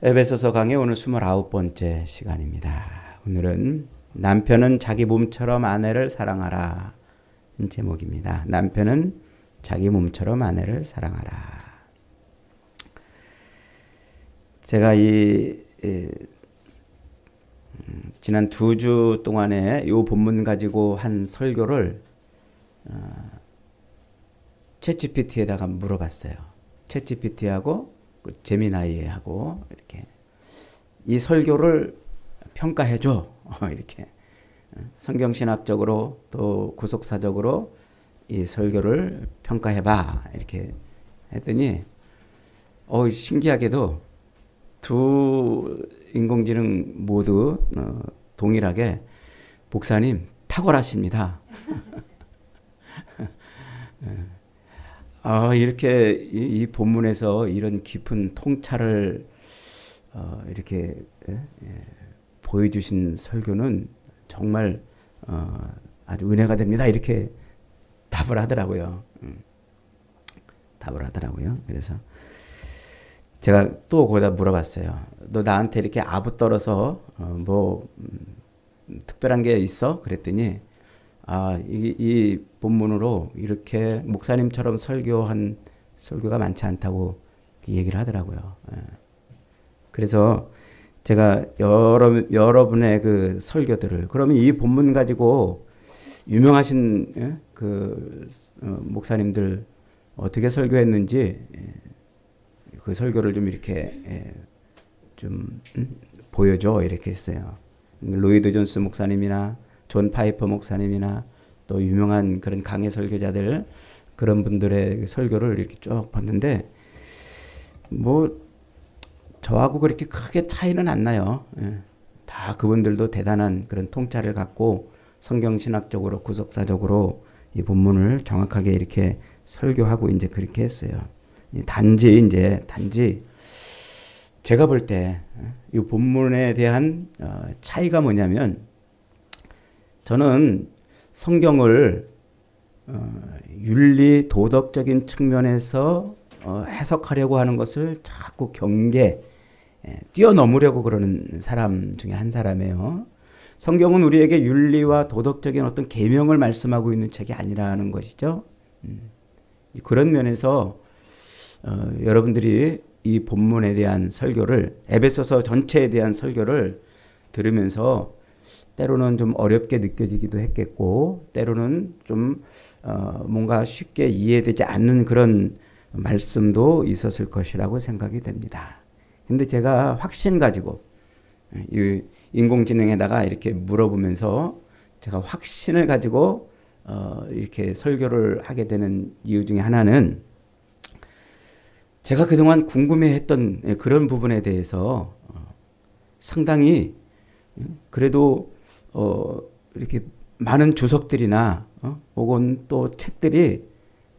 에베소서 강의 오늘 29번째 시간입니다. 오늘은 남편은 자기 몸처럼 아내를 사랑하라 제목입니다. 남편은 자기 몸처럼 아내를 사랑하라. 제가 지난 2주 동안에 이 본문 가지고 한 설교를 챗GPT에다가 물어봤어요. 챗GPT하고 제미나이하고 이렇게 이 설교를 평가해줘. 이렇게 성경신학적으로 또 구속사적으로 이 설교를 평가해봐. 이렇게 했더니 신기하게도 두 인공지능 모두 동일하게 목사님 탁월하십니다. 이렇게 이 본문에서 이런 깊은 통찰을 이렇게 보여주신 설교는 정말 아주 은혜가 됩니다. 이렇게 답을 하더라고요. 그래서 제가 또 거기다 물어봤어요. 너 나한테 이렇게 아부 떨어서 특별한 게 있어? 그랬더니 이 본문으로 이렇게 목사님처럼 설교한 설교가 많지 않다고 얘기를 하더라고요. 그래서 제가 여러분의 그 설교들을 그러면 이 본문 가지고 유명하신 목사님들 어떻게 설교했는지 그 설교를 좀 이렇게 좀 보여줘 이렇게 했어요. 로이드 존스 목사님이나 존 파이퍼 목사님이나 또 유명한 그런 강해 설교자들 그런 분들의 설교를 이렇게 쭉 봤는데 저하고 그렇게 크게 차이는 안 나요. 다 그분들도 대단한 그런 통찰을 갖고 성경신학적으로 구속사적으로 이 본문을 정확하게 이렇게 설교하고 이제 그렇게 했어요. 단지 제가 볼 때 이 본문에 대한 차이가 뭐냐면 저는 성경을 윤리 도덕적인 측면에서 해석하려고 하는 것을 자꾸 뛰어넘으려고 그러는 사람 중에 한 사람이에요. 성경은 우리에게 윤리와 도덕적인 어떤 계명을 말씀하고 있는 책이 아니라는 것이죠. 그런 면에서 여러분들이 이 본문에 대한 설교를 에베소서 전체에 대한 설교를 들으면서 때로는 좀 어렵게 느껴지기도 했겠고 때로는 좀 뭔가 쉽게 이해되지 않는 그런 말씀도 있었을 것이라고 생각이 됩니다. 근데 제가 확신 가지고 이 인공지능에다가 이렇게 물어보면서 제가 확신을 가지고 이렇게 설교를 하게 되는 이유 중에 하나는 제가 그동안 궁금해했던 그런 부분에 대해서 상당히 그래도 이렇게 많은 주석들이나 혹은 또 책들이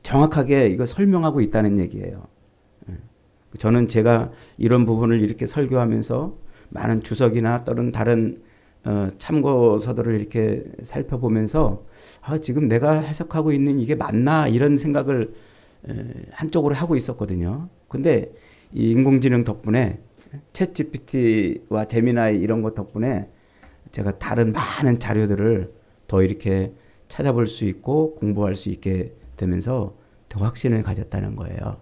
정확하게 이거 설명하고 있다는 얘기예요. 저는 제가 이런 부분을 이렇게 설교하면서 많은 주석이나 또는 다른 참고서들을 이렇게 살펴보면서 지금 내가 해석하고 있는 이게 맞나 이런 생각을 한쪽으로 하고 있었거든요. 근데 이 인공지능 덕분에 챗GPT와 제미나이 이런 것 덕분에 제가 다른 많은 자료들을 더 이렇게 찾아볼 수 있고 공부할 수 있게 되면서 더 확신을 가졌다는 거예요.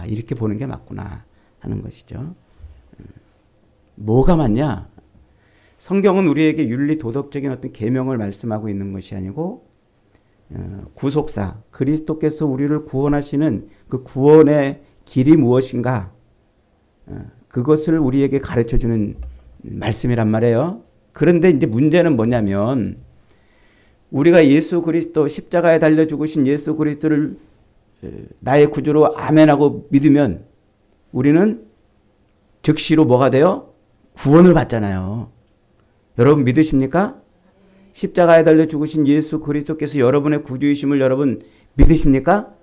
이렇게 보는 게 맞구나 하는 것이죠. 뭐가 맞냐? 성경은 우리에게 윤리 도덕적인 어떤 계명을 말씀하고 있는 것이 아니고 구속사 그리스도께서 우리를 구원하시는 그 구원의 길이 무엇인가 그것을 우리에게 가르쳐주는 말씀이란 말이에요. 그런데 이제 문제는 뭐냐면 우리가 예수 그리스도 십자가에 달려 죽으신 예수 그리스도를 나의 구주로 아멘하고 믿으면 우리는 즉시로 뭐가 돼요? 구원을 받잖아요. 여러분 믿으십니까? 십자가에 달려 죽으신 예수 그리스도께서 여러분의 구주이심을 여러분 믿으십니까?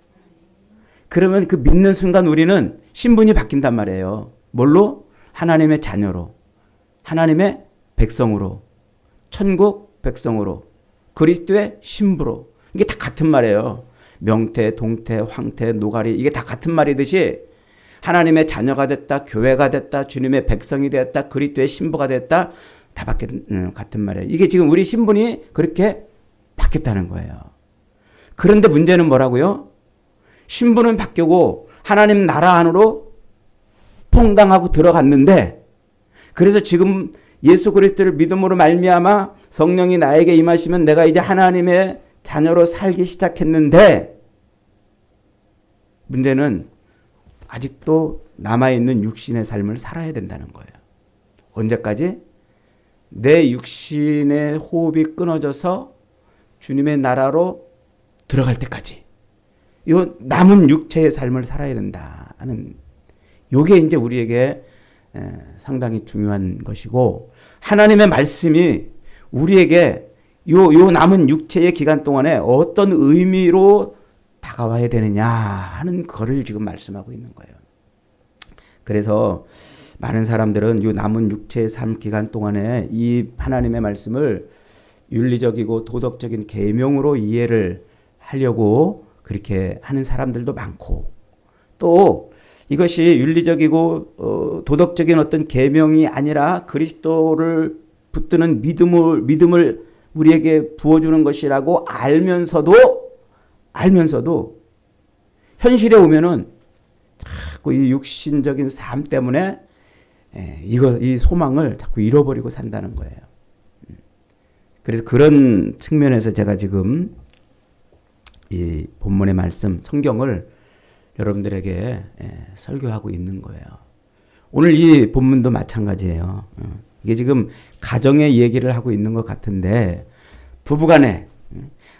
그러면 그 믿는 순간 우리는 신분이 바뀐단 말이에요. 뭘로? 하나님의 자녀로, 하나님의 백성으로, 천국 백성으로, 그리스도의 신부로. 이게 다 같은 말이에요. 명태, 동태, 황태, 노가리 이게 다 같은 말이듯이 하나님의 자녀가 됐다, 교회가 됐다, 주님의 백성이 되었다, 그리스도의 신부가 됐다, 다 같은 말이에요. 이게 지금 우리 신분이 그렇게 바뀌었다는 거예요. 그런데 문제는 뭐라고요? 신분은 바뀌고 하나님 나라 안으로 퐁당하고 들어갔는데, 그래서 지금 예수 그리스도를 믿음으로 말미암아 성령이 나에게 임하시면 내가 이제 하나님의 자녀로 살기 시작했는데, 문제는 아직도 남아있는 육신의 삶을 살아야 된다는 거예요. 언제까지? 내 육신의 호흡이 끊어져서 주님의 나라로 들어갈 때까지 이 남은 육체의 삶을 살아야 된다 하는, 이게 이제 우리에게 상당히 중요한 것이고, 하나님의 말씀이 우리에게 요 남은 육체의 기간 동안에 어떤 의미로 다가와야 되느냐 하는 거를 지금 말씀하고 있는 거예요. 그래서 많은 사람들은 요 남은 육체의 삶 기간 동안에 이 하나님의 말씀을 윤리적이고 도덕적인 계명으로 이해를 하려고 그렇게 하는 사람들도 많고, 또 이것이 윤리적이고 도덕적인 어떤 계명이 아니라 그리스도를 붙드는 믿음을 우리에게 부어주는 것이라고 알면서도 현실에 오면은 자꾸 이 육신적인 삶 때문에 이 소망을 자꾸 잃어버리고 산다는 거예요. 그래서 그런 측면에서 제가 지금 이 본문의 말씀, 성경을 여러분들에게 설교하고 있는 거예요. 오늘 이 본문도 마찬가지예요. 이게 지금 가정의 얘기를 하고 있는 것 같은데, 부부간에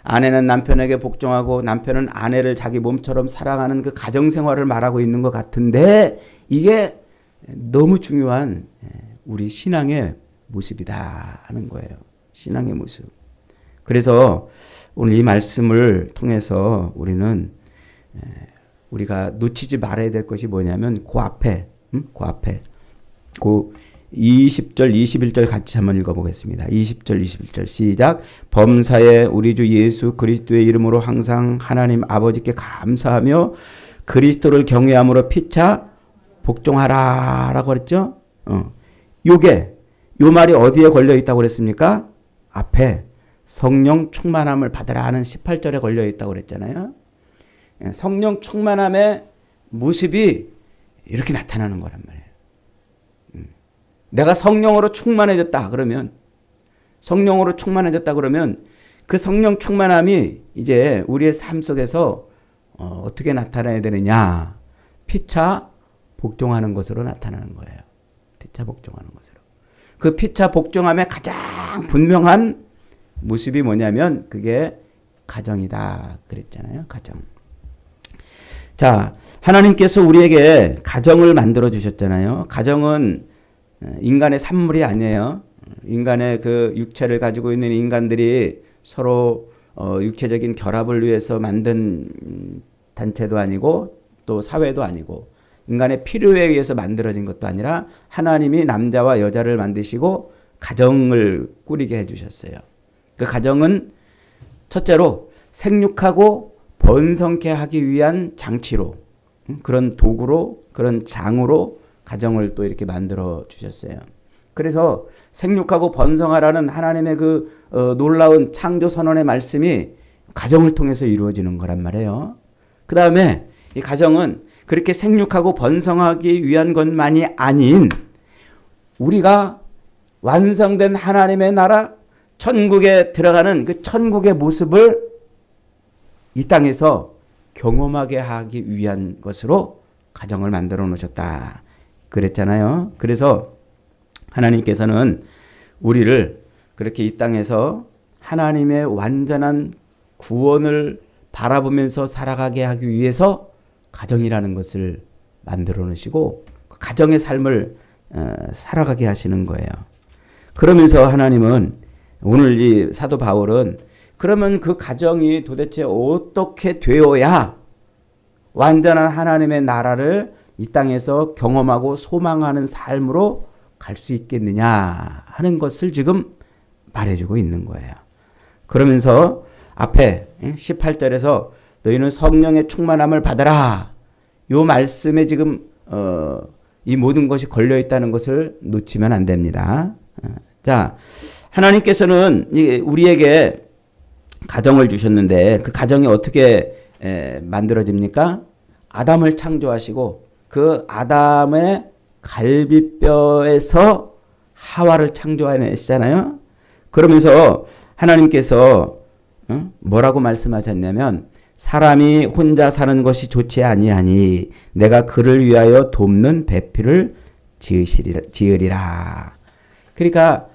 아내는 남편에게 복종하고 남편은 아내를 자기 몸처럼 사랑하는 그 가정생활을 말하고 있는 것 같은데, 이게 너무 중요한 우리 신앙의 모습이다 하는 거예요. 신앙의 모습. 그래서 오늘 이 말씀을 통해서 우리는 우리가 놓치지 말아야 될 것이 뭐냐면 그 앞에 그 20절 21절 같이 한번 읽어보겠습니다. 20절 21절 시작. 범사에 우리 주 예수 그리스도의 이름으로 항상 하나님 아버지께 감사하며 그리스도를 경외함으로 피차 복종하라 라고 그랬죠. 요 말이 어디에 걸려 있다고 그랬습니까? 앞에 성령 충만함을 받으라 하는 18절에 걸려 있다고 그랬잖아요. 성령 충만함의 모습이 이렇게 나타나는 거란 말이에요. 내가 성령으로 충만해졌다 그러면 그 성령 충만함이 이제 우리의 삶 속에서 어떻게 나타나야 되느냐? 피차 복종하는 것으로 나타나는 거예요. 피차 복종하는 것으로. 그 피차 복종함의 가장 분명한 모습이 뭐냐면 그게 가정이다 그랬잖아요. 가정. 자, 하나님께서 우리에게 가정을 만들어 주셨잖아요. 가정은 인간의 산물이 아니에요. 인간의 그 육체를 가지고 있는 인간들이 서로 육체적인 결합을 위해서 만든 단체도 아니고 또 사회도 아니고 인간의 필요에 의해서 만들어진 것도 아니라 하나님이 남자와 여자를 만드시고 가정을 꾸리게 해주셨어요. 그 가정은 첫째로 생육하고 번성케 하기 위한 장치로, 그런 도구로, 그런 장으로 가정을 또 이렇게 만들어 주셨어요. 그래서 생육하고 번성하라는 하나님의 그 놀라운 창조 선언의 말씀이 가정을 통해서 이루어지는 거란 말이에요. 그 다음에 이 가정은 그렇게 생육하고 번성하기 위한 것만이 아닌 우리가 완성된 하나님의 나라 천국에 들어가는 그 천국의 모습을 이 땅에서 경험하게 하기 위한 것으로 가정을 만들어 놓으셨다 그랬잖아요. 그래서 하나님께서는 우리를 그렇게 이 땅에서 하나님의 완전한 구원을 바라보면서 살아가게 하기 위해서 가정이라는 것을 만들어 놓으시고 가정의 삶을 살아가게 하시는 거예요. 그러면서 하나님은 오늘 이 사도 바울은 그러면 그 가정이 도대체 어떻게 되어야 완전한 하나님의 나라를 이 땅에서 경험하고 소망하는 삶으로 갈 수 있겠느냐 하는 것을 지금 말해주고 있는 거예요. 그러면서 앞에 18절에서 너희는 성령의 충만함을 받아라. 요 말씀에 지금 이 모든 것이 걸려 있다는 것을 놓치면 안 됩니다. 자, 하나님께서는 우리에게 가정을 주셨는데 그 가정이 어떻게 만들어집니까? 아담을 창조하시고 그 아담의 갈비뼈에서 하와를 창조해내시잖아요. 그러면서 하나님께서 뭐라고 말씀하셨냐면 사람이 혼자 사는 것이 좋지 아니하니 내가 그를 위하여 돕는 배필을 지으리라. 그러니까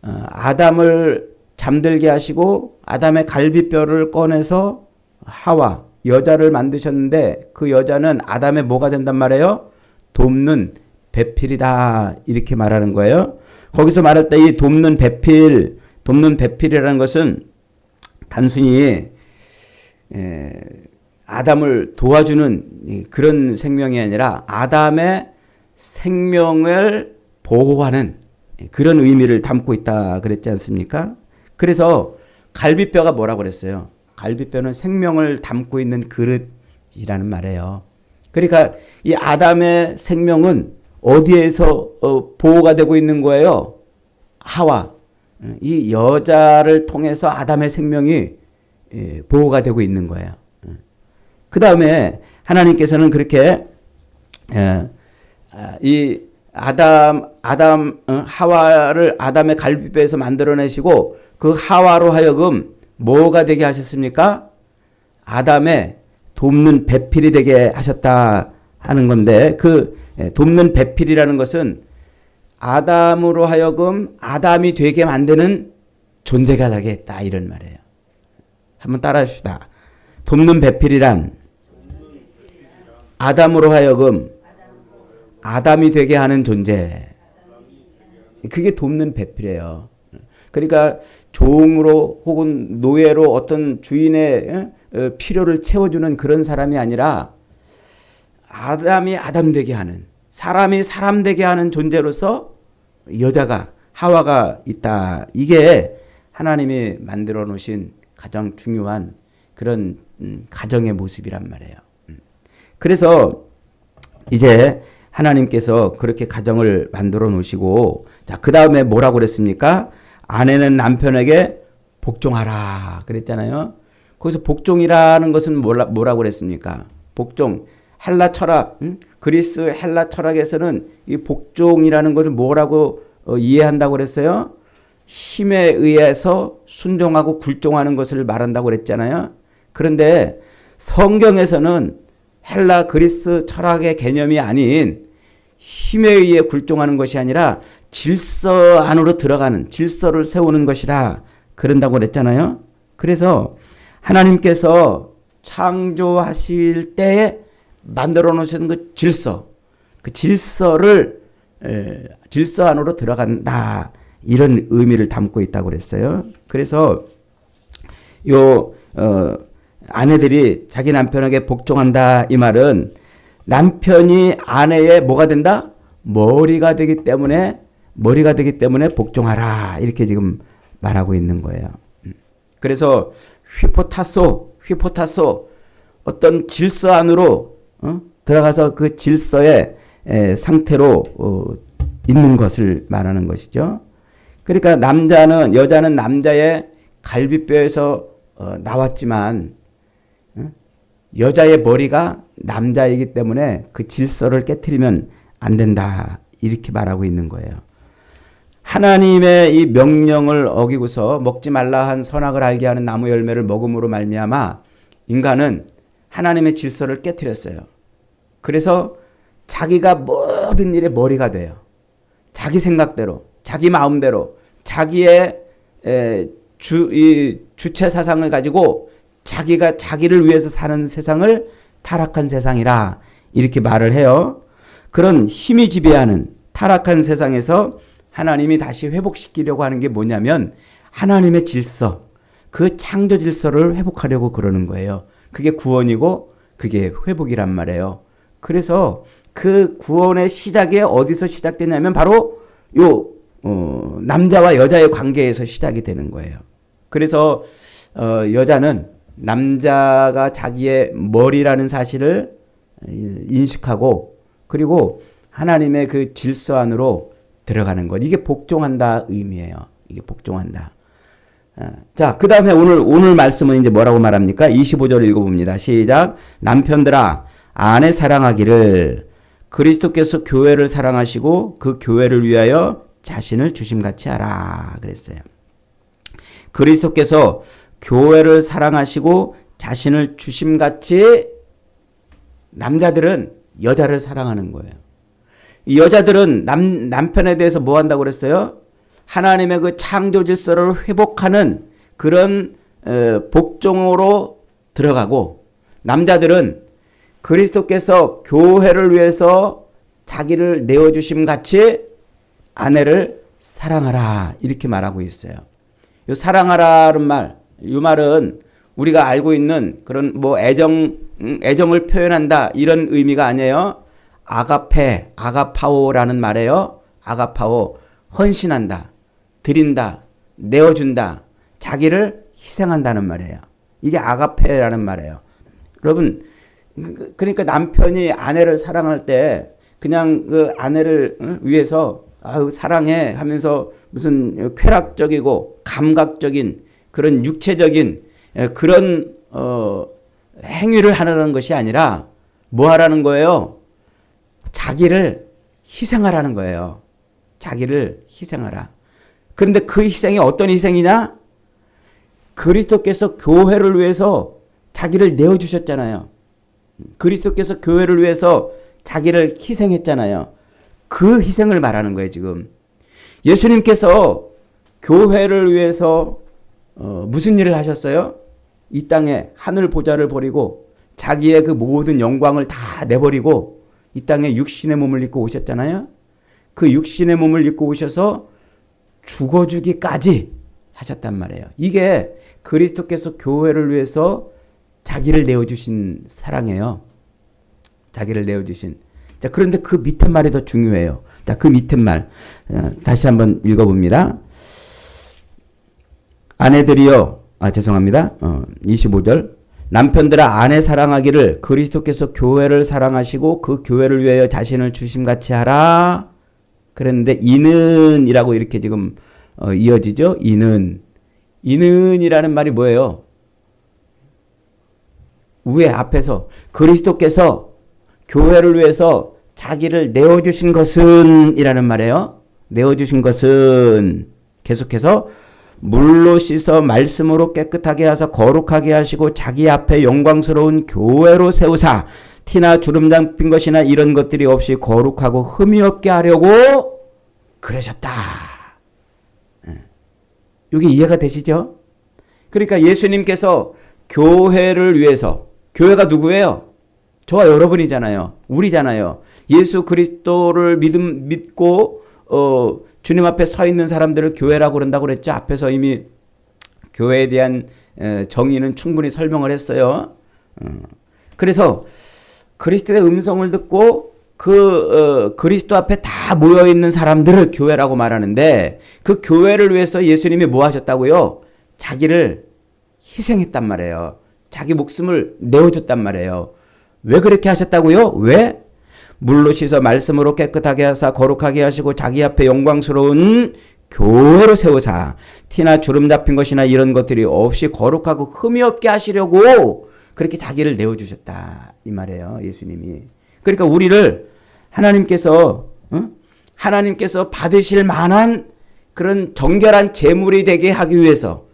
아담을 잠들게 하시고 아담의 갈비뼈를 꺼내서 하와 여자를 만드셨는데 그 여자는 아담의 뭐가 된단 말이에요? 돕는 배필이다 이렇게 말하는 거예요. 거기서 말할 때 이 돕는 배필이라는 것은 단순히 아담을 도와주는 그런 생명이 아니라 아담의 생명을 보호하는 그런 의미를 담고 있다 그랬지 않습니까? 그래서 갈비뼈가 뭐라고 그랬어요? 갈비뼈는 생명을 담고 있는 그릇이라는 말이에요. 그러니까 이 아담의 생명은 어디에서 보호가 되고 있는 거예요? 하와. 이 여자를 통해서 아담의 생명이 보호가 되고 있는 거예요. 그 다음에 하나님께서는 그렇게 이 하와를 아담의 갈비뼈에서 만들어내시고 그 하와로 하여금 뭐가 되게 하셨습니까? 아담의 돕는 배필이 되게 하셨다 하는 건데 그 돕는 배필이라는 것은 아담으로 하여금 아담이 되게 만드는 존재가 되게 했다 이런 말이에요. 한번 따라 합시다. 돕는 배필이란 아담으로 하여금 아담이 되게 하는 존재. 그게 돕는 배필이에요. 그러니까 종으로 혹은 노예로 어떤 주인의 필요를 채워주는 그런 사람이 아니라 아담이 아담 되게 하는, 사람이 사람 되게 하는 존재로서 여자가 하와가 있다. 이게 하나님이 만들어 놓으신 가장 중요한 그런 가정의 모습이란 말이에요. 그래서 이제 하나님께서 그렇게 가정을 만들어 놓으시고 자, 그다음에 뭐라고 그랬습니까? 아내는 남편에게 복종하라 그랬잖아요. 거기서 복종이라는 것은 뭐라고 그랬습니까? 복종. 헬라 철학, 그리스 헬라 철학에서는 이 복종이라는 것을 뭐라고 이해한다고 그랬어요? 힘에 의해서 순종하고 굴종하는 것을 말한다고 그랬잖아요. 그런데 성경에서는 헬라 그리스 철학의 개념이 아닌 힘에 의해 굴종하는 것이 아니라 질서 안으로 들어가는, 질서를 세우는 것이라 그런다고 그랬잖아요. 그래서 하나님께서 창조하실 때에 만들어 놓으신 그 질서, 그 질서 안으로 들어간다. 이런 의미를 담고 있다고 그랬어요. 그래서 아내들이 자기 남편에게 복종한다 이 말은 남편이 아내의 뭐가 된다? 머리가 되기 때문에 복종하라 이렇게 지금 말하고 있는 거예요. 그래서 휘포타소 어떤 질서 안으로 들어가서 그 질서의 상태로 있는 것을 말하는 것이죠. 그러니까 여자는 남자의 갈비뼈에서 나왔지만 여자의 머리가 남자이기 때문에 그 질서를 깨트리면 안 된다 이렇게 말하고 있는 거예요. 하나님의 이 명령을 어기고서 먹지 말라 한 선악을 알게 하는 나무 열매를 먹음으로 말미암아 인간은 하나님의 질서를 깨트렸어요. 그래서 자기가 모든 일의 머리가 돼요. 자기 생각대로, 자기 마음대로, 자기의 주체 사상을 가지고 자기가 자기를 위해서 사는 세상을 타락한 세상이라 이렇게 말을 해요. 그런 힘이 지배하는 타락한 세상에서 하나님이 다시 회복시키려고 하는 게 뭐냐면 하나님의 질서, 그 창조 질서를 회복하려고 그러는 거예요. 그게 구원이고 그게 회복이란 말이에요. 그래서 그 구원의 시작이 어디서 시작되냐면 바로 남자와 여자의 관계에서 시작이 되는 거예요. 그래서 여자는 남자가 자기의 머리라는 사실을 인식하고 그리고 하나님의 그 질서 안으로 들어가는 것. 이게 복종한다 의미예요. 이게 복종한다. 자, 그 다음에 오늘 말씀은 이제 뭐라고 말합니까? 25절 읽어봅니다. 시작. 남편들아, 아내 사랑하기를 그리스도께서 교회를 사랑하시고 그 교회를 위하여 자신을 주심같이 하라. 그랬어요. 그리스도께서 교회를 사랑하시고 자신을 주심같이 남자들은 여자를 사랑하는 거예요. 이 여자들은 남편에 대해서 뭐 한다고 그랬어요? 하나님의 그 창조 질서를 회복하는 그런 복종으로 들어가고, 남자들은 그리스도께서 교회를 위해서 자기를 내어주심 같이 아내를 사랑하라 이렇게 말하고 있어요. 이 사랑하라는 말, 이 말은 우리가 알고 있는 그런 뭐 애정을 표현한다 이런 의미가 아니에요. 아가페, 아가파오라는 말이에요. 아가파오, 헌신한다, 드린다, 내어준다, 자기를 희생한다는 말이에요. 이게 아가페라는 말이에요. 여러분, 그러니까 남편이 아내를 사랑할 때 그냥 그 아내를 위해서 아유 사랑해 하면서 무슨 쾌락적이고 감각적인 그런 육체적인 그런 행위를 하라는 것이 아니라 뭐 하라는 거예요? 자기를 희생하라는 거예요. 자기를 희생하라. 그런데 그 희생이 어떤 희생이냐? 그리스도께서 교회를 위해서 자기를 내어주셨잖아요. 그리스도께서 교회를 위해서 자기를 희생했잖아요. 그 희생을 말하는 거예요, 지금. 예수님께서 교회를 위해서 무슨 일을 하셨어요? 이 땅에 하늘 보좌를 버리고 자기의 그 모든 영광을 다 내버리고 이 땅에 육신의 몸을 입고 오셨잖아요. 그 육신의 몸을 입고 오셔서 죽어주기까지 하셨단 말이에요. 이게 그리스도께서 교회를 위해서 자기를 내어주신 사랑이에요. 자기를 내어주신. 자, 그런데 그 밑에 말이 더 중요해요. 자, 그 밑에 말 다시 한번 읽어봅니다. 아내들이여, 죄송합니다. 25절. 남편들아 아내 사랑하기를 그리스도께서 교회를 사랑하시고 그 교회를 위하여 자신을 주심같이 하라. 그랬는데 이는이라고 이렇게 지금 이어지죠. 이는이라는 말이 뭐예요? 위에 앞에서 그리스도께서 교회를 위해서 자기를 내어주신 것은 이라는 말이에요. 내어주신 것은 계속해서 물로 씻어 말씀으로 깨끗하게 하사 거룩하게 하시고 자기 앞에 영광스러운 교회로 세우사 티나 주름 잡힌 것이나 이런 것들이 없이 거룩하고 흠이 없게 하려고 그러셨다. 이게 이해가 되시죠? 그러니까 예수님께서 교회를 위해서, 교회가 누구예요? 저와 여러분이잖아요. 우리잖아요. 예수 그리스도를 믿고 주님 앞에 서 있는 사람들을 교회라고 그런다고 그랬죠. 앞에서 이미 교회에 대한 정의는 충분히 설명을 했어요. 그래서 그리스도의 음성을 듣고 그리스도 앞에 다 모여 있는 사람들을 교회라고 말하는데, 그 교회를 위해서 예수님이 뭐 하셨다고요? 자기를 희생했단 말이에요. 자기 목숨을 내어줬단 말이에요. 왜 그렇게 하셨다고요? 왜? 물로 씻어 말씀으로 깨끗하게 하사 거룩하게 하시고 자기 앞에 영광스러운 교회로 세우사 티나 주름 잡힌 것이나 이런 것들이 없이 거룩하고 흠이 없게 하시려고 그렇게 자기를 내어주셨다 이 말이에요. 예수님이. 그러니까 우리를 하나님께서 받으실 만한 그런 정결한 제물이 되게 하기 위해서,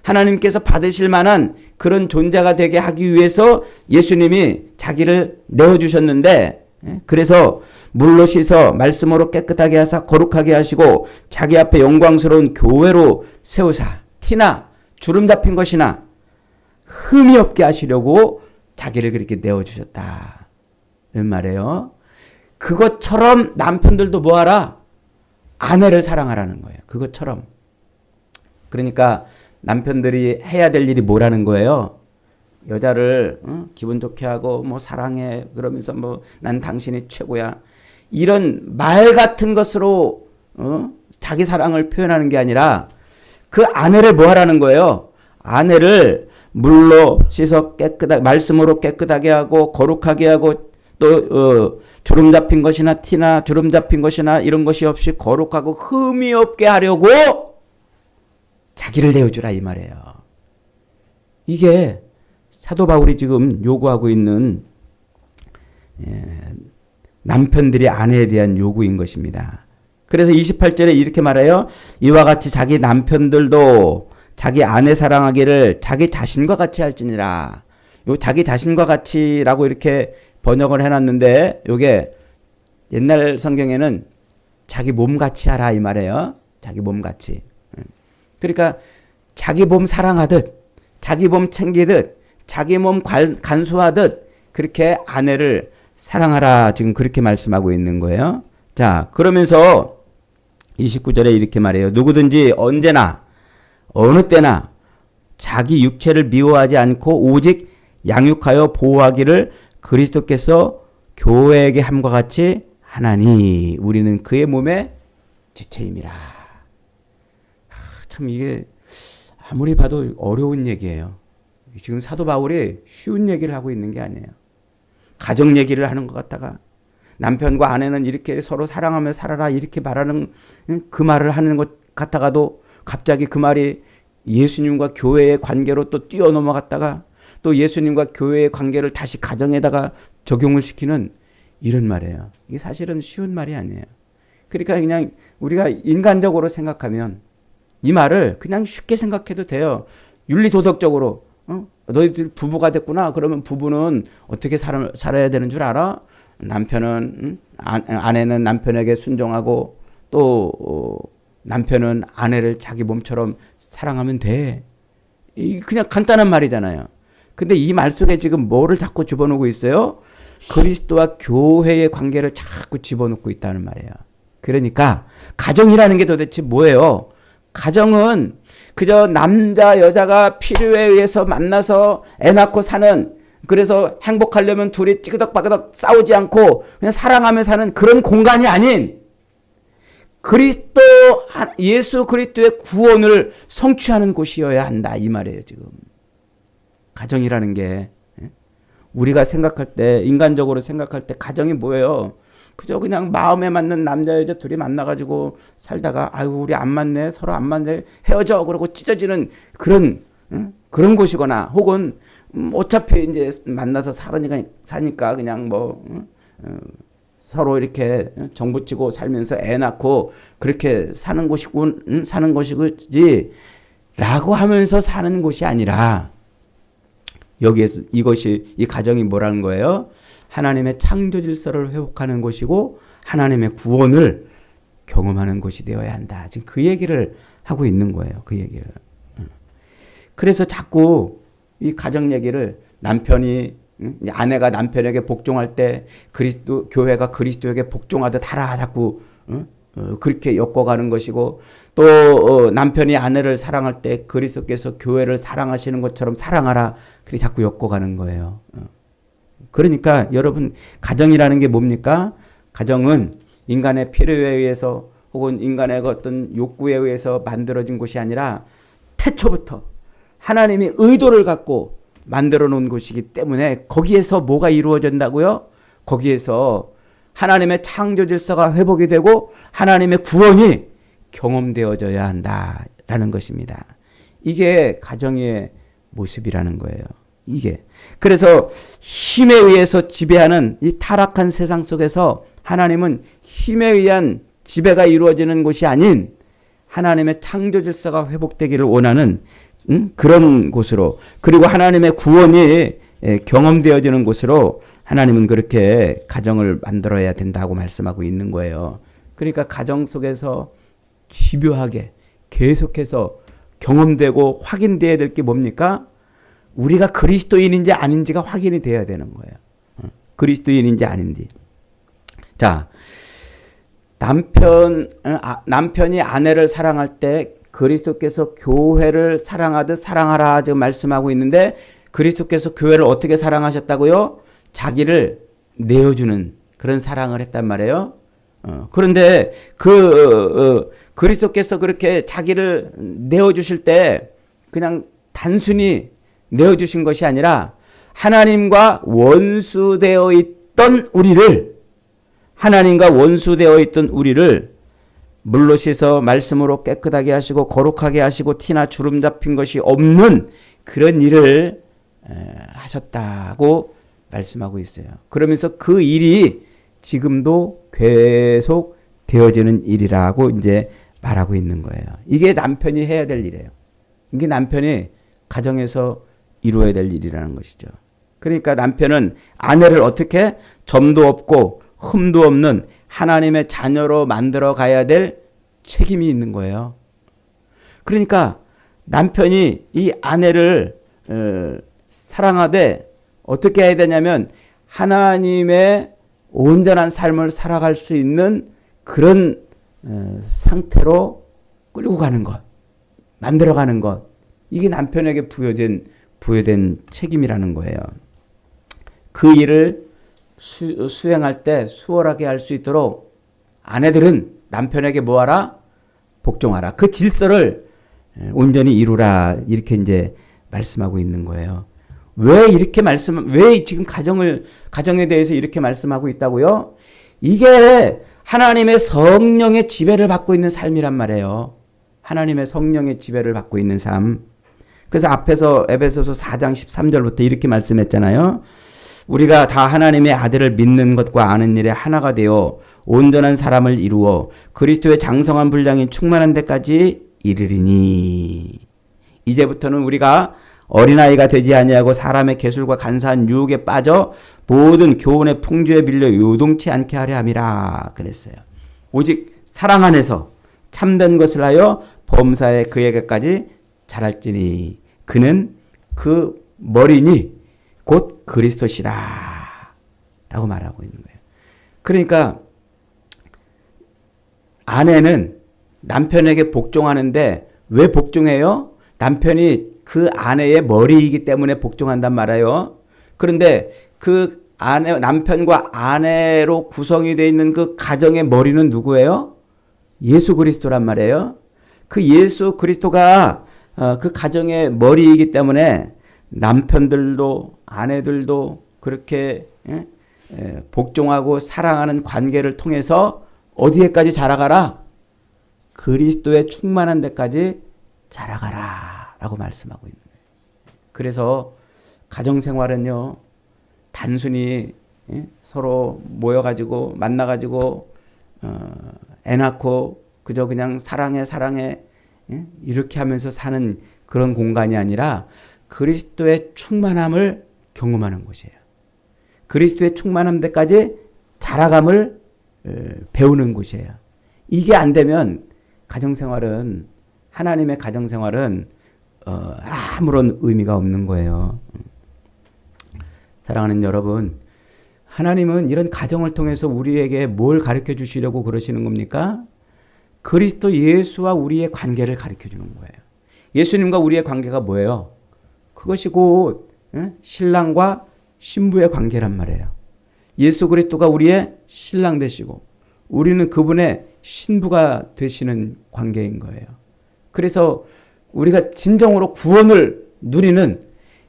하나님께서 받으실 만한 그런 존재가 되게 하기 위해서 예수님이 자기를 내어주셨는데, 그래서 물로 씻어 말씀으로 깨끗하게 하사 거룩하게 하시고 자기 앞에 영광스러운 교회로 세우사 티나 주름 잡힌 것이나 흠이 없게 하시려고 자기를 그렇게 내어주셨다 이런 말이에요. 그것처럼 남편들도 뭐하라? 아내를 사랑하라는 거예요. 그것처럼. 그러니까 남편들이 해야 될 일이 뭐라는 거예요? 여자를 기분 좋게 하고 뭐 사랑해 그러면서 뭐 난 당신이 최고야 이런 말 같은 것으로 자기 사랑을 표현하는 게 아니라 그 아내를 뭐 하라는 거예요? 아내를 물로 씻어 깨끗하게 말씀으로 깨끗하게 하고 거룩하게 하고 또 주름 잡힌 것이나 티나 주름 잡힌 것이나 이런 것이 없이 거룩하고 흠이 없게 하려고 자기를 내어주라 이 말이에요. 이게 사도 바울이 지금 요구하고 있는 남편들이 아내에 대한 요구인 것입니다. 그래서 28절에 이렇게 말해요. 이와 같이 자기 남편들도 자기 아내 사랑하기를 자기 자신과 같이 할지니라. 요 자기 자신과 같이라고 이렇게 번역을 해놨는데 요게 옛날 성경에는 자기 몸같이 하라 이 말이에요. 자기 몸같이. 그러니까 자기 몸 사랑하듯 자기 몸 챙기듯 자기 몸 간수하듯 그렇게 아내를 사랑하라 지금 그렇게 말씀하고 있는 거예요. 자, 그러면서 29절에 이렇게 말해요. 누구든지 언제나 어느 때나 자기 육체를 미워하지 않고 오직 양육하여 보호하기를 그리스도께서 교회에게 함과 같이 하나니 우리는 그의 몸의 지체임이라. 참 이게 아무리 봐도 어려운 얘기예요. 지금 사도 바울이 쉬운 얘기를 하고 있는 게 아니에요. 가정 얘기를 하는 것 같다가 남편과 아내는 이렇게 서로 사랑하며 살아라 이렇게 말하는 그 말을 하는 것 같다가도 갑자기 그 말이 예수님과 교회의 관계로 또 뛰어넘어갔다가 또 예수님과 교회의 관계를 다시 가정에다가 적용을 시키는 이런 말이에요. 이게 사실은 쉬운 말이 아니에요. 그러니까 그냥 우리가 인간적으로 생각하면 이 말을 그냥 쉽게 생각해도 돼요. 윤리도덕적으로 너희들 부부가 됐구나. 그러면 부부는 어떻게 살아야 되는 줄 알아? 남편은 아내는 남편에게 순종하고 또 남편은 아내를 자기 몸처럼 사랑하면 돼. 이 그냥 간단한 말이잖아요. 근데 이 말 속에 지금 뭐를 자꾸 집어넣고 있어요? 그리스도와 교회의 관계를 자꾸 집어넣고 있다는 말이에요. 그러니까 가정이라는 게 도대체 뭐예요? 가정은 그저 남자 여자가 필요에 의해서 만나서 애 낳고 사는, 그래서 행복하려면 둘이 찌그덕바그덕 싸우지 않고 그냥 사랑하며 사는 그런 공간이 아닌 그리스도 예수 그리스도의 구원을 성취하는 곳이어야 한다 이 말이에요. 지금 가정이라는 게 우리가 생각할 때, 인간적으로 생각할 때 가정이 뭐예요? 그저 그냥 마음에 맞는 남자 여자 둘이 만나가지고 살다가 아이고 우리 안 맞네, 서로 안 맞네, 헤어져 그러고 찢어지는 그런 곳이거나, 혹은 어차피 이제 만나서 사니까 그냥 서로 이렇게 정붙이고 살면서 애 낳고 그렇게 사는 것이지 라고 하면서 사는 곳이 아니라, 여기에서 이 가정이 뭐라는 거예요? 하나님의 창조 질서를 회복하는 곳이고 하나님의 구원을 경험하는 곳이 되어야 한다. 지금 그 얘기를 하고 있는 거예요. 그 얘기를. 그래서 자꾸 이 가정 얘기를 남편이, 아내가 남편에게 복종할 때 교회가 그리스도에게 복종하듯 하라 자꾸 그렇게 엮어가는 것이고, 또 남편이 아내를 사랑할 때 그리스도께서 교회를 사랑하시는 것처럼 사랑하라 그렇게 자꾸 엮어가는 거예요. 그러니까 여러분, 가정이라는 게 뭡니까? 가정은 인간의 필요에 의해서 혹은 인간의 어떤 욕구에 의해서 만들어진 곳이 아니라 태초부터 하나님이 의도를 갖고 만들어 놓은 곳이기 때문에, 거기에서 뭐가 이루어진다고요? 거기에서 하나님의 창조 질서가 회복이 되고 하나님의 구원이 경험되어져야 한다라는 것입니다. 이게 가정의 모습이라는 거예요. 이게. 그래서 힘에 의해서 지배하는 이 타락한 세상 속에서 하나님은 힘에 의한 지배가 이루어지는 곳이 아닌 하나님의 창조 질서가 회복되기를 원하는 그런 곳으로, 그리고 하나님의 구원이 경험되어지는 곳으로 하나님은 그렇게 가정을 만들어야 된다고 말씀하고 있는 거예요. 그러니까 가정 속에서 집요하게 계속해서 경험되고 확인되어야 될 게 뭡니까? 우리가 그리스도인인지 아닌지가 확인이 돼야 되는 거예요. 그리스도인인지 아닌지. 자, 남편이 아내를 사랑할 때 그리스도께서 교회를 사랑하듯 사랑하라 지금 말씀하고 있는데, 그리스도께서 교회를 어떻게 사랑하셨다고요? 자기를 내어주는 그런 사랑을 했단 말이에요. 그런데 그리스도께서 그렇게 자기를 내어주실 때 그냥 단순히 내어주신 것이 아니라 하나님과 원수되어 있던 우리를, 하나님과 원수되어 있던 우리를 물로 씻어 말씀으로 깨끗하게 하시고 거룩하게 하시고 티나 주름 잡힌 것이 없는 그런 일을 하셨다고 말씀하고 있어요. 그러면서 그 일이 지금도 계속 되어지는 일이라고 이제 말하고 있는 거예요. 이게 남편이 해야 될 일이에요. 이게 남편이 가정에서 이루어야 될 일이라는 것이죠. 그러니까 남편은 아내를 어떻게 점도 없고 흠도 없는 하나님의 자녀로 만들어 가야 될 책임이 있는 거예요. 그러니까 남편이 이 아내를 사랑하되 어떻게 해야 되냐면 하나님의 온전한 삶을 살아갈 수 있는 그런 상태로 끌고 가는 것, 만들어가는 것, 이게 남편에게 부여된 책임이라는 거예요. 그 일을 수행할 때 수월하게 할 수 있도록 아내들은 남편에게 뭐하라? 복종하라. 그 질서를 온전히 이루라. 이렇게 이제 말씀하고 있는 거예요. 왜 지금 가정에 대해서 이렇게 말씀하고 있다고요? 이게 하나님의 성령의 지배를 받고 있는 삶이란 말이에요. 하나님의 성령의 지배를 받고 있는 삶. 그래서 앞에서 에베소서 4장 13절부터 이렇게 말씀했잖아요. 우리가 다 하나님의 아들을 믿는 것과 아는 일에 하나가 되어 온전한 사람을 이루어 그리스도의 장성한 분량이 충만한 데까지 이르리니. 이제부터는 우리가 어린아이가 되지 아니하고 사람의 개술과 간사한 유혹에 빠져 모든 교훈의 풍조에 밀려 요동치 않게 하려 함이라 그랬어요. 오직 사랑 안에서 참된 것을 하여 범사에 그에게까지 자랄지니 그는 그 머리니 곧 그리스도시라 라고 말하고 있는 거예요. 그러니까 아내는 남편에게 복종하는데 왜 복종해요? 남편이 그 아내의 머리이기 때문에 복종한단 말이에요. 그런데 그 남편과 아내로 구성이 되어 있는 그 가정의 머리는 누구예요? 예수 그리스도란 말이에요. 그 예수 그리스도가 그 가정의 머리이기 때문에 남편들도 아내들도 그렇게 복종하고 사랑하는 관계를 통해서 어디에까지 자라가라? 그리스도의 충만한 데까지 자라가라 라고 말씀하고 있는 거예요. 그래서 가정생활은요, 단순히 서로 모여가지고 만나가지고 애 낳고 그저 그냥 사랑해 이렇게 하면서 사는 그런 공간이 아니라 그리스도의 충만함을 경험하는 곳이에요. 그리스도의 충만함 데까지 자라감을 배우는 곳이에요. 이게 안 되면 가정생활은, 하나님의 가정생활은 아무런 의미가 없는 거예요. 사랑하는 여러분, 하나님은 이런 가정을 통해서 우리에게 뭘 가르쳐 주시려고 그러시는 겁니까? 그리스도 예수와 우리의 관계를 가르쳐 주는 거예요. 예수님과 우리의 관계가 뭐예요? 그것이 곧 신랑과 신부의 관계란 말이에요. 예수 그리스도가 우리의 신랑 되시고 우리는 그분의 신부가 되시는 관계인 거예요. 그래서 우리가 진정으로 구원을 누리는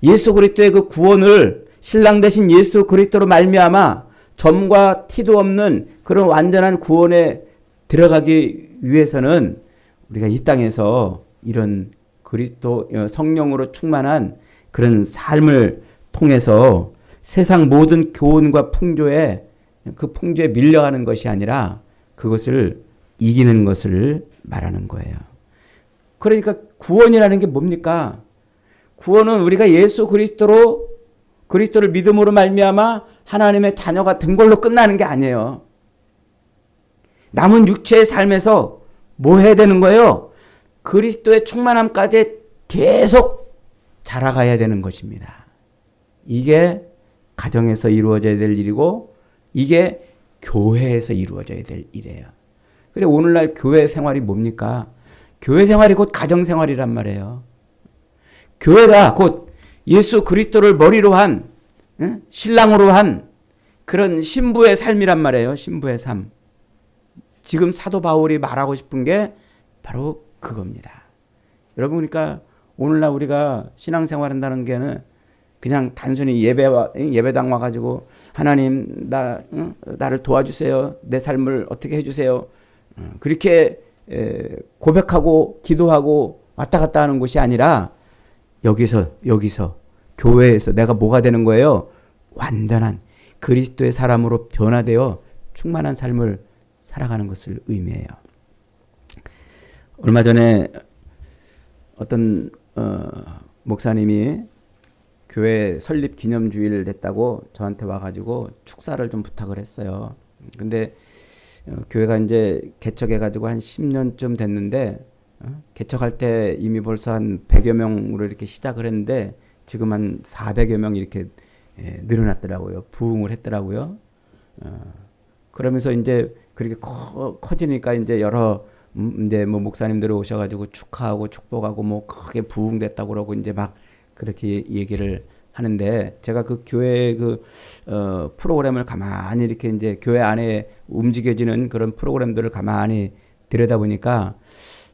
예수 그리스도의 그 구원을 신랑 되신 예수 그리스도로 말미암아 점과 티도 없는 그런 완전한 구원에 들어가기 위해서는 우리가 이 땅에서 이런 그리스도 성령으로 충만한 그런 삶을 통해서 세상 모든 교훈과 풍조에 밀려가는 것이 아니라 그것을 이기는 것을 말하는 거예요. 그러니까 구원이라는 게 뭡니까? 구원은 우리가 예수 그리스도를 믿음으로 말미암아 하나님의 자녀가 된 걸로 끝나는 게 아니에요. 남은 육체의 삶에서 뭐 해야 되는 거예요? 그리스도의 충만함까지 계속 자라가야 되는 것입니다. 이게 가정에서 이루어져야 될 일이고 이게 교회에서 이루어져야 될 일이에요. 그래 오늘날 교회 생활이 뭡니까? 교회 생활이 곧 가정 생활이란 말이에요. 교회가 곧 예수 그리스도를 머리로 한 신랑으로 한 그런 신부의 삶이란 말이에요. 신부의 삶. 지금 사도 바울이 말하고 싶은 게 바로 그겁니다. 여러분 그러니까 오늘날 우리가 신앙생활 한다는 게는 그냥 단순히 예배당 와가지고 하나님 나를 도와주세요. 내 삶을 어떻게 해주세요. 그렇게 고백하고 기도하고 왔다 갔다 하는 곳이 아니라 여기서 교회에서 내가 뭐가 되는 거예요? 완전한 그리스도의 사람으로 변화되어 충만한 삶을 살아가는 것을 의미해요. 얼마 전에 어떤 목사님이 교회 설립 기념주일 됐다고 저한테 와가지고 축사를 좀 부탁을 했어요. 근데 교회가 이제 개척해가지고 한 10년쯤 됐는데 개척할 때 이미 벌써 한 100여 명으로 이렇게 시작을 했는데 지금 한 400여 명 이렇게 늘어났더라고요. 부흥을 했더라고요. 그러면서 이제 그렇게 커지니까 이제 여러 이제 뭐 목사님들이 오셔가지고 축하하고 축복하고 뭐 크게 부흥됐다고 그러고 이제 막 그렇게 얘기를 하는데 제가 그 교회 프로그램을 가만히 이렇게 이제 교회 안에 움직여지는 그런 프로그램들을 가만히 들여다보니까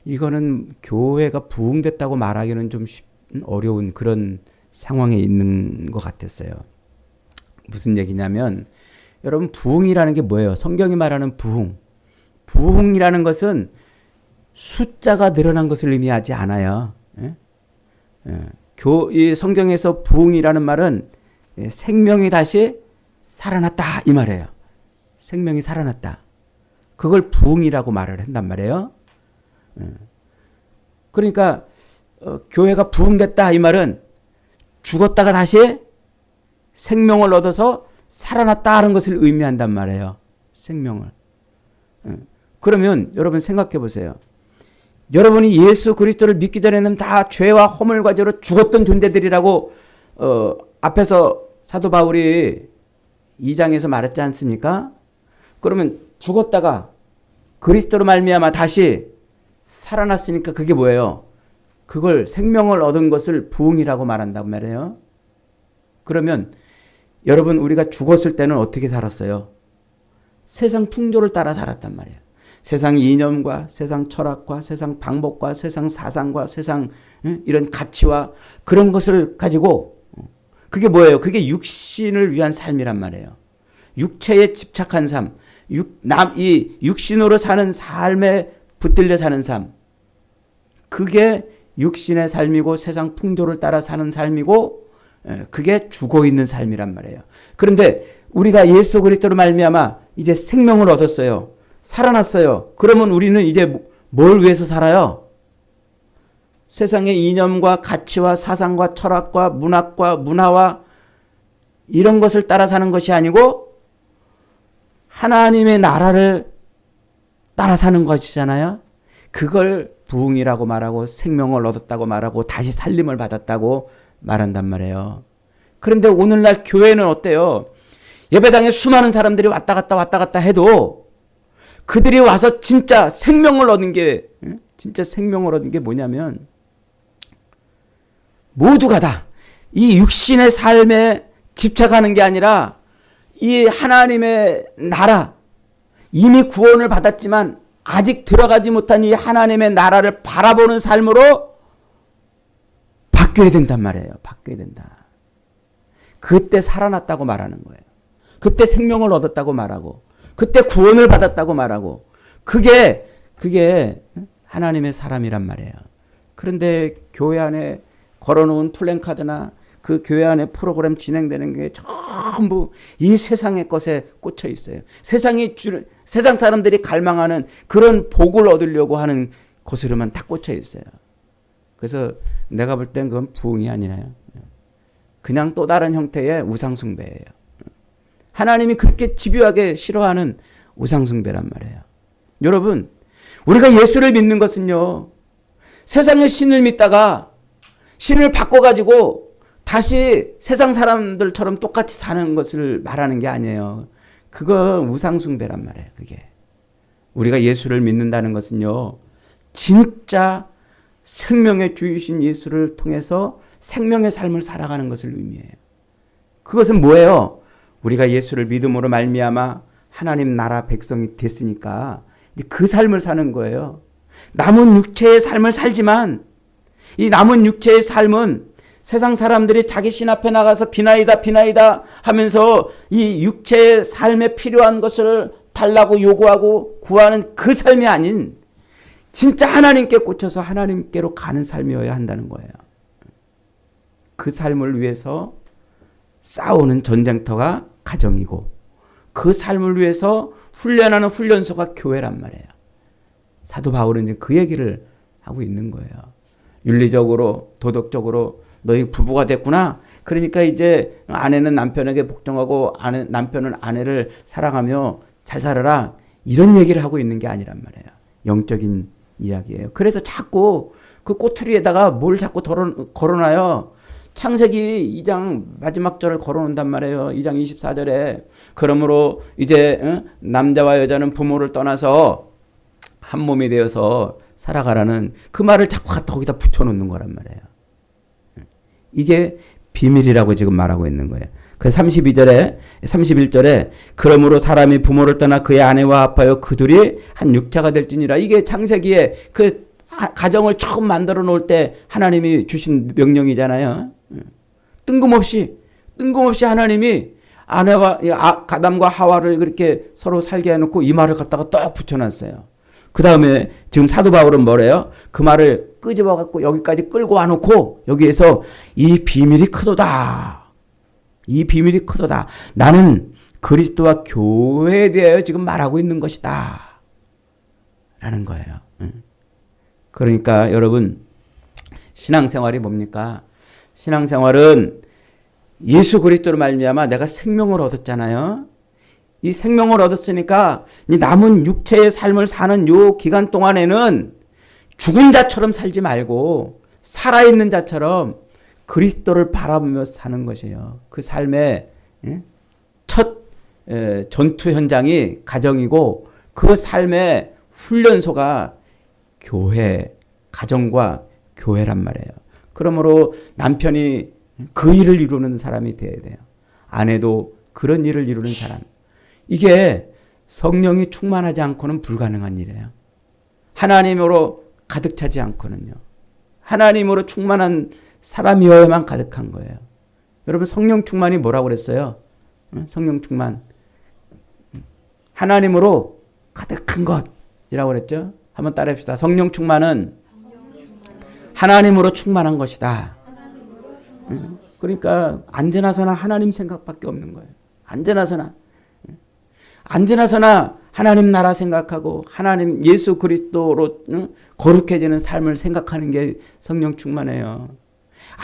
이거는 교회가 부흥됐다고 말하기는 좀 어려운 그런 상황에 있는 것 같았어요. 무슨 얘기냐면 여러분 부흥이라는 게 뭐예요? 성경이 말하는 부흥이라는 것은 숫자가 늘어난 것을 의미하지 않아요. 이 성경에서 부흥이라는 말은 생명이 다시 살아났다 이 말이에요. 생명이 살아났다. 그걸 부흥이라고 말을 한단 말이에요. 그러니까 교회가 부흥됐다 이 말은 죽었다가 다시 생명을 얻어서 살아났다 하는 것을 의미한단 말이에요. 생명을. 그러면 여러분 생각해 보세요. 여러분이 예수 그리스도를 믿기 전에는 다 죄와 허물과 죄로 죽었던 존재들이라고 앞에서 사도 바울이 2장에서 말했지 않습니까? 그러면 죽었다가 그리스도로 말미암아 다시 살아났으니까 그게 뭐예요? 그걸 생명을 얻은 것을 부흥이라고 말한단 말이에요. 그러면 여러분 우리가 죽었을 때는 어떻게 살았어요? 세상 풍조를 따라 살았단 말이에요. 세상 이념과 세상 철학과 세상 방법과 세상 사상과 세상 이런 가치와 그런 것을 가지고 그게 뭐예요? 그게 육신을 위한 삶이란 말이에요. 육체에 집착한 삶, 이 육신으로 사는 삶에 붙들려 사는 삶. 그게 육신의 삶이고 세상 풍조를 따라 사는 삶이고 그게 죽어 있는 삶이란 말이에요. 그런데 우리가 예수 그리스도로 말미암아 이제 생명을 얻었어요. 살아났어요. 그러면 우리는 이제 뭘 위해서 살아요? 세상의 이념과 가치와 사상과 철학과 문학과 문화와 이런 것을 따라 사는 것이 아니고 하나님의 나라를 따라 사는 것이잖아요. 그걸 부흥이라고 말하고 생명을 얻었다고 말하고 다시 살림을 받았다고 말한단 말이에요. 그런데 오늘날 교회는 어때요? 예배당에 수많은 사람들이 왔다 갔다 해도 그들이 와서 진짜 생명을 얻는 게 뭐냐면 모두가 다 이 육신의 삶에 집착하는 게 아니라 이 하나님의 나라, 이미 구원을 받았지만 아직 들어가지 못한 이 하나님의 나라를 바라보는 삶으로 바뀌어야 된단 말이에요. 바뀌어야 된다. 그때 살아났다고 말하는 거예요. 그때 생명을 얻었다고 말하고 그때 구원을 받았다고 말하고 그게 하나님의 사람이란 말이에요. 그런데 교회 안에 걸어놓은 플랜카드나 그 교회 안에 프로그램 진행되는 게 전부 이 세상의 것에 꽂혀 있어요. 세상 사람들이 갈망하는 그런 복을 얻으려고 하는 것으로만 다 꽂혀 있어요. 그래서 내가 볼 땐 그건 부흥이 아니라요. 그냥 또 다른 형태의 우상숭배예요. 하나님이 그렇게 집요하게 싫어하는 우상숭배란 말이에요. 여러분, 우리가 예수를 믿는 것은요, 세상의 신을 믿다가 신을 바꿔가지고 다시 세상 사람들처럼 똑같이 사는 것을 말하는 게 아니에요. 그건 우상숭배란 말이에요. 그게 우리가 예수를 믿는다는 것은요, 진짜 생명의 주이신 예수를 통해서 생명의 삶을 살아가는 것을 의미해요. 그것은 뭐예요? 우리가 예수를 믿음으로 말미암아 하나님 나라 백성이 됐으니까 그 삶을 사는 거예요. 남은 육체의 삶을 살지만 이 남은 육체의 삶은 세상 사람들이 자기 신 앞에 나가서 비나이다 비나이다 하면서 이 육체의 삶에 필요한 것을 달라고 요구하고 구하는 그 삶이 아닌 진짜 하나님께 꽂혀서 하나님께로 가는 삶이어야 한다는 거예요. 그 삶을 위해서 싸우는 전쟁터가 가정이고 그 삶을 위해서 훈련하는 훈련소가 교회란 말이에요. 사도 바울은 이제 그 얘기를 하고 있는 거예요. 윤리적으로 도덕적으로 너희 부부가 됐구나. 그러니까 이제 아내는 남편에게 복종하고 남편은 아내를 사랑하며 잘 살아라. 이런 얘기를 하고 있는 게 아니란 말이에요. 영적인 이야기예요. 그래서 자꾸 그 꼬투리에다가 뭘 자꾸 걸어놔요. 창세기 2장 마지막 절을 걸어놓는단 말이에요. 2장 24절에 그러므로 이제 남자와 여자는 부모를 떠나서 한 몸이 되어서 살아가라는 그 말을 자꾸 거기다 붙여놓는 거란 말이에요. 이게 비밀이라고 지금 말하고 있는 거예요. 그 31절에 그러므로 사람이 부모를 떠나 그의 아내와 합하여 그 둘이 한 육체가 될지니라. 이게 창세기에 그 가정을 처음 만들어 놓을 때 하나님이 주신 명령이잖아요. 뜬금없이 하나님이 아내와 아담과 하와를 그렇게 서로 살게 해놓고 이 말을 갖다가 딱 붙여놨어요. 그 다음에 지금 사도 바울은 뭐래요? 그 말을 끄집어 갖고 여기까지 끌고 와놓고 여기에서 이 비밀이 크도다. 이 비밀이 크도다. 나는 그리스도와 교회에 대하여 지금 말하고 있는 것이다. 라는 거예요. 그러니까 여러분 신앙생활이 뭡니까? 신앙생활은 예수 그리스도로 말미암아 내가 생명을 얻었잖아요. 이 생명을 얻었으니까 이 남은 육체의 삶을 사는 요 기간 동안에는 죽은 자처럼 살지 말고 살아있는 자처럼 그리스도를 바라보며 사는 것이에요. 그 삶의 첫 전투 현장이 가정이고 그 삶의 훈련소가 교회, 가정과 교회란 말이에요. 그러므로 남편이 그 일을 이루는 사람이 되어야 돼요. 아내도 그런 일을 이루는 사람. 이게 성령이 충만하지 않고는 불가능한 일이에요. 하나님으로 가득 차지 않고는요. 하나님으로 충만한 사람이어야만 가득한 거예요. 여러분 성령 충만이 뭐라고 그랬어요? 성령 충만. 하나님으로 가득한 것이라고 그랬죠? 한번 따라합시다. 성령 충만은 하나님으로 충만한 것이다. 그러니까 언제나서나 하나님 생각밖에 없는 거예요. 언제나서나 하나님 나라 생각하고 하나님 예수 그리스도로 거룩해지는 삶을 생각하는 게 성령 충만해요.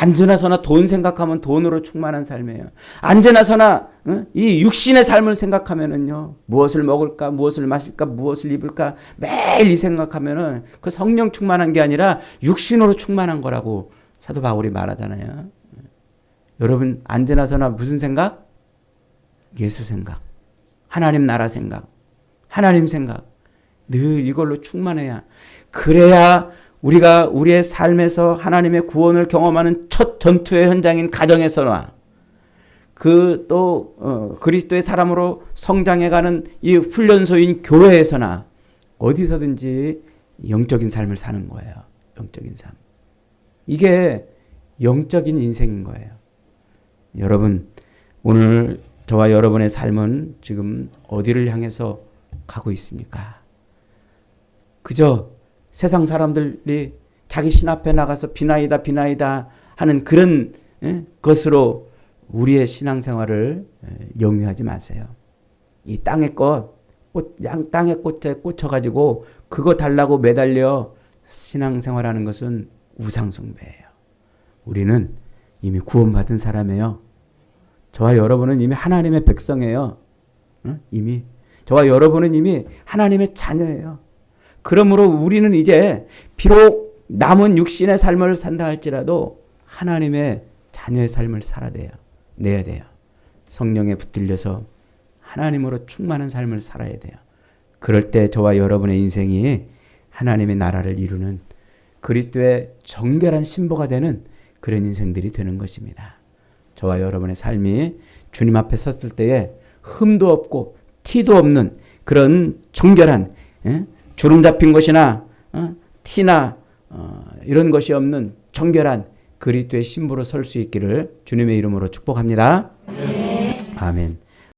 언제나서나 돈 생각하면 돈으로 충만한 삶이에요. 언제나서나 이 육신의 삶을 생각하면은요, 무엇을 먹을까, 무엇을 마실까, 무엇을 입을까 매일 이 생각하면은 그 성령 충만한 게 아니라 육신으로 충만한 거라고 사도 바울이 말하잖아요. 여러분 언제나서나 무슨 생각? 예수 생각, 하나님 나라 생각, 하나님 생각 늘 이걸로 충만해야, 그래야 우리가 우리의 삶에서 하나님의 구원을 경험하는 첫 전투의 현장인 가정에서나 그 또 그리스도의 사람으로 성장해가는 이 훈련소인 교회에서나 어디서든지 영적인 삶을 사는 거예요. 영적인 삶. 이게 영적인 인생인 거예요. 여러분 오늘 저와 여러분의 삶은 지금 어디를 향해서 가고 있습니까? 그저 세상 사람들이 자기 신 앞에 나가서 비나이다 하는 그런 것으로 우리의 신앙생활을 영위하지 마세요. 이 땅의 땅의 꽃에 꽂혀가지고 그거 달라고 매달려 신앙생활하는 것은 우상숭배예요. 우리는 이미 구원받은 사람이에요. 저와 여러분은 이미 하나님의 백성이에요. 이미 저와 여러분은 이미 하나님의 자녀예요. 그러므로 우리는 이제 비록 남은 육신의 삶을 산다 할지라도 하나님의 자녀의 삶을 내야 돼요. 성령에 붙들려서 하나님으로 충만한 삶을 살아야 돼요. 그럴 때 저와 여러분의 인생이 하나님의 나라를 이루는 그리스도의 정결한 신부가 되는 그런 인생들이 되는 것입니다. 저와 여러분의 삶이 주님 앞에 섰을 때에 흠도 없고 티도 없는 그런 정결한, 주름 잡힌 것이나 티나 이런 것이 없는 정결한 그리스도의 신부로 설 수 있기를 주님의 이름으로 축복합니다. 아멘.